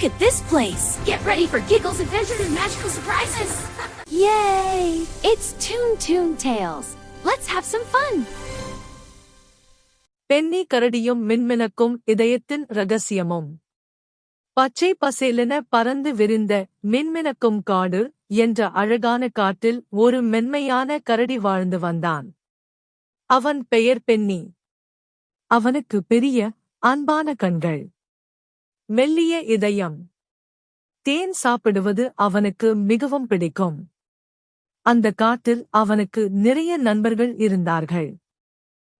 at this place! Get ready for giggles, adventures, and magical surprises! Yay! It's Toon Tales. Let's have some fun! Penny கரடியும் மின்மினக்கும் இதயத்தின் ரகசியமும். பச்சை பசேலென பறந்து விரிந்த மின்மினக்கும் காடு என்ற அழகான காட்டில் ஒரு மென்மையான கரடி வாழ்ந்து வந்தான். அவன் பெயர் பென்னி. அவனுக்கு பெரிய, அன்பான கண்கள், மெல்லிய இதயம். தேன் சாப்பிடுவது அவனுக்கு மிகவும் பிடிக்கும். அந்த காட்டில் அவனுக்கு நிறைய நண்பர்கள் இருந்தார்கள்.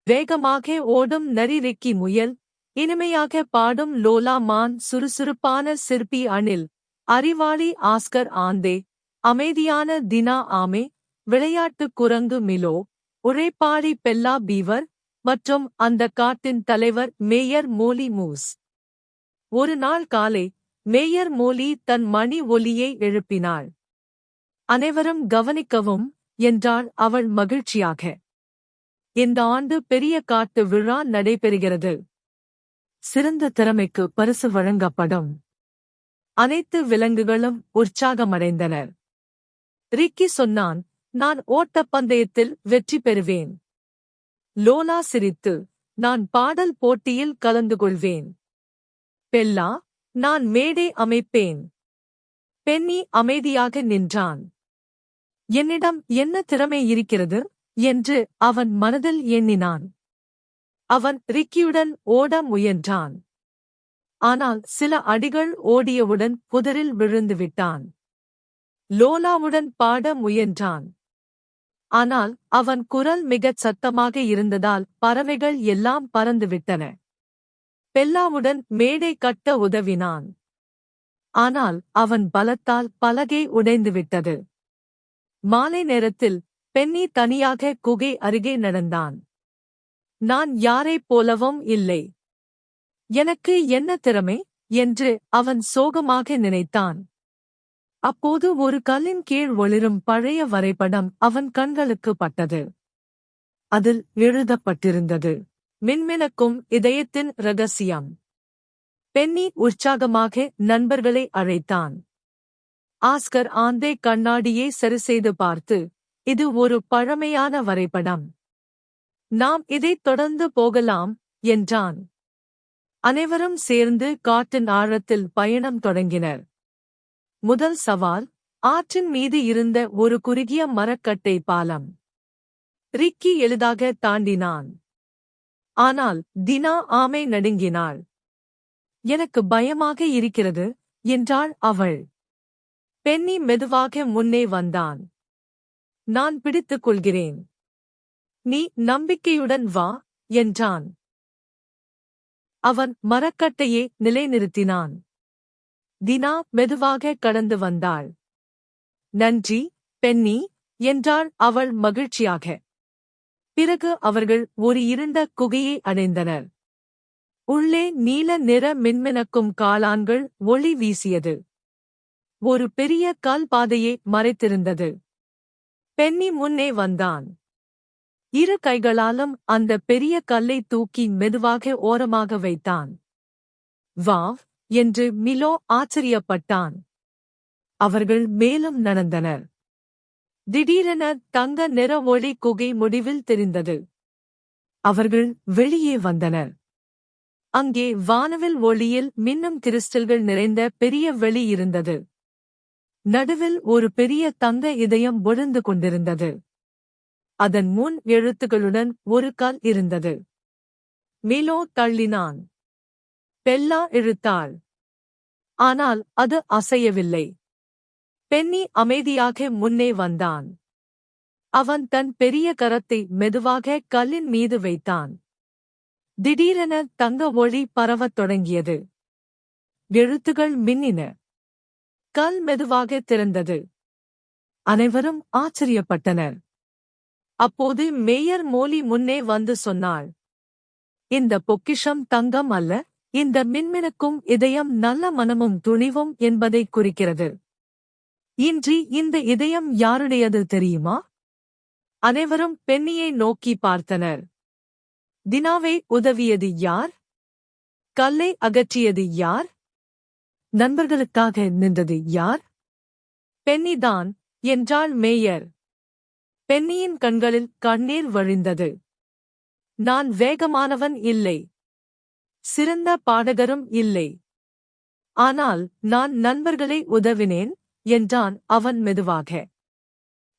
வேகமாக ஓடும் நரி ரிக்கி முயல், இனிமையாக பாடும் லோலா மான், சுறுசுறுப்பான சிற்பி அணில், அறிவாளி ஆஸ்கர் ஆந்தே, அமைதியான தினா ஆமே, விளையாட்டு குரங்கு மிலோ, உழைப்பாளி பெல்லா பீவர் மற்றும் அந்த காட்டின் தலைவர் மேயர் மோலி மூஸ். ஒரு நாள் காலை மேயர் மோலி தன் மணி ஒலியை எழுப்பினாள். அனைவரும் கவனிக்கவும் என்றாள் அவள் மகிழ்ச்சியாக. இந்த ஆண்டு பெரிய காட்டு விழா நடைபெறுகிறது. சிறந்த திறமைக்கு பரிசு வழங்கப்படும். அனைத்து விலங்குகளும் உற்சாகமடைந்தனர். ரிக்கி சொன்னான், நான் ஓட்டப்பந்தயத்தில் வெற்றி பெறுவேன். லோலா சிரித்து, நான் பாடல் போட்டியில் கலந்து கொள்வேன். பெல்லா, நான் மேடை அமைப்பேன். பென்னி அமைதியாக நின்றான். என்னிடம் என்ன திறமை இருக்கிறது என்று அவன் மனதில் எண்ணினான். அவன் ரிக்கியுடன் ஓட முயன்றான். ஆனால் சில அடிகள் ஓடியவுடன் புதரில் விழுந்து விட்டான். லோலாவுடன் பாட முயன்றான். ஆனால் அவன் குரல் மிகச் சத்தமாக இருந்ததால் பறவைகள் எல்லாம் பறந்துவிட்டன. பெல்லாவுடன் மேடை கட்ட உதவினான். ஆனால் அவன் பலத்தால் பலகை உடைந்துவிட்டது. மாலை நேரத்தில் பென்னி தனியாக குகை அருகே நடந்தான். நான் யாரைப் போலவும் இல்லை. எனக்கு என்ன திறமை என்று அவன் சோகமாக நினைத்தான். அப்போது ஒரு கல்லின் கீழ் ஒளிரும் பழைய வரைபடம் அவன் கண்களுக்கு பட்டது. அதில் எழுதப்பட்டிருந்தது, மின்மினக்கும் இதயத்தின் ரகசியம். பென்னி உற்சாகமாக நண்பர்களை அழைத்தான். ஆஸ்கர் ஆந்தே கண்ணாடியை சரிசெய்து பார்த்து, இது ஒரு பழமையான வரைபடம். நாம் இதைத் தொடர்ந்து போகலாம் என்றான். அனைவரும் சேர்ந்து காட்டின் ஆழத்தில் பயணம் தொடங்கினர். முதல் சவால், ஆற்றின் மீது இருந்த ஒரு குறுகிய மரக்கட்டை பாலம். ரிக்கி எளிதாக தாண்டினான். ஆனால் தினா ஆமை நடுங்கினாள். எனக்கு பயமாக இருக்கிறது என்றாள் அவள். பென்னி மெதுவாக முன்னே வந்தான். நான் பிடித்துக் கொள்கிறேன். நீ நம்பிக்கையுடன் வா என்றான். அவன் மரக்கட்டையை நிலைநிறுத்தினான். தினா மெதுவாக கடந்து வந்தாள். நன்றி, பென்னி என்றாள் அவள் மகிழ்ச்சியாக. பிறகு அவர்கள் ஒரு இருண்ட குகையை அடைந்தனர். உள்ளே நீல நிற மின்மினக்கும் காளான்கள் ஒளி வீசியது. ஒரு பெரிய கல் பாதையை மறைத்திருந்தது. பென்னி முன்னே வந்தான். இரு கைகளாலும் அந்த பெரிய கல்லை தூக்கி மெதுவாக ஓரமாக வைத்தான். வாவ் என்று மிலோ ஆச்சரியப்பட்டான். அவர்கள் மேலும் நடந்தனர். திடீரென தங்க நிற ஒளி குகை முடிவில் தெரிந்தது. அவர்கள் வெளியே வந்தனர். அங்கே வானவில் ஒளியில் மின்னும் கிறிஸ்டல்கள் நிறைந்த பெரிய வெளி இருந்தது. நடுவில் ஒரு பெரிய தங்க இதயம் ஒளிர்ந்து கொண்டிருந்தது. அதன் முன் எழுத்துகளுடன் ஒரு கல் இருந்தது. மிலோ தள்ளினான். பெல்லா இழுத்தாள். ஆனால் அது அசையவில்லை. பென்னி அமைதியாக முன்னே வந்தான். அவன் தன் பெரிய கரத்தை மெதுவாக கல்லின் மீது வைத்தான். திடீரென தங்க ஒளி பரவத் தொடங்கியது. எழுத்துகள் மின்னின. கல் மெதுவாக திறந்தது. அனைவரும் ஆச்சரியப்பட்டனர். அப்போது மேயர் மோலி முன்னே வந்து சொன்னாள், இந்த பொக்கிஷம் தங்கம் அல்ல, இந்த மின்மினக்கும் இதயம் நல்ல மனமும் துணிவும் என்பதை குறிக்கிறது. இன்றி இந்த இதயம் யாருடையது தெரியுமா? அனைவரும் பென்னியை நோக்கி பார்த்தனர். தினாவை உதவியது யார்? கல்லை அகற்றியது யார்? நண்பர்களுக்காக நின்றது யார்? பென்னிதான், என்றாள் மேயர். பென்னியின் கண்களில் கண்ணீர் வழிந்தது. நான் வேகமானவன் இல்லை. சிறந்த பாடகரும் இல்லை. ஆனால் நான் நண்பர்களை உதவினேன், என்றான் அவன் மெதுவாக.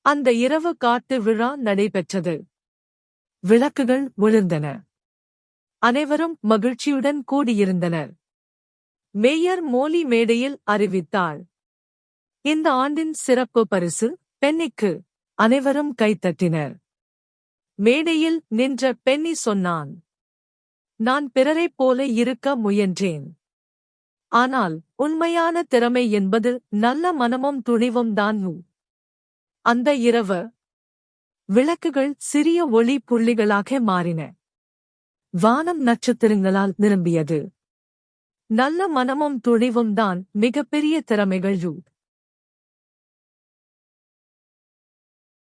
அந்த இரவு காட்டு விழா நடைபெற்றது. விளக்குகள் ஒளிர்ந்தன. அனைவரும் மகிழ்ச்சியுடன் கூடியிருந்தனர். மேயர் மோலி மேடையில் அறிவித்தாள். இந்த ஆண்டின் சிறப்பு பரிசு பென்னிக்கு. அனைவரும் கைத்தட்டினர். மேடையில் நின்ற பென்னி சொன்னான், நான் பிறரைப் போல இருக்க முயன்றேன். ஆனால் உண்மையான திறமை என்பது நல்ல மனமும் துணிவும் தான். அந்த இரவு விளக்குகள் சிறிய ஒளி புள்ளிகளாக மாறின. வானம் நட்சத்திரங்களால் நிரம்பியது. நல்ல மனமும் துணிவும் தான் மிகப்பெரிய திறமைகள்.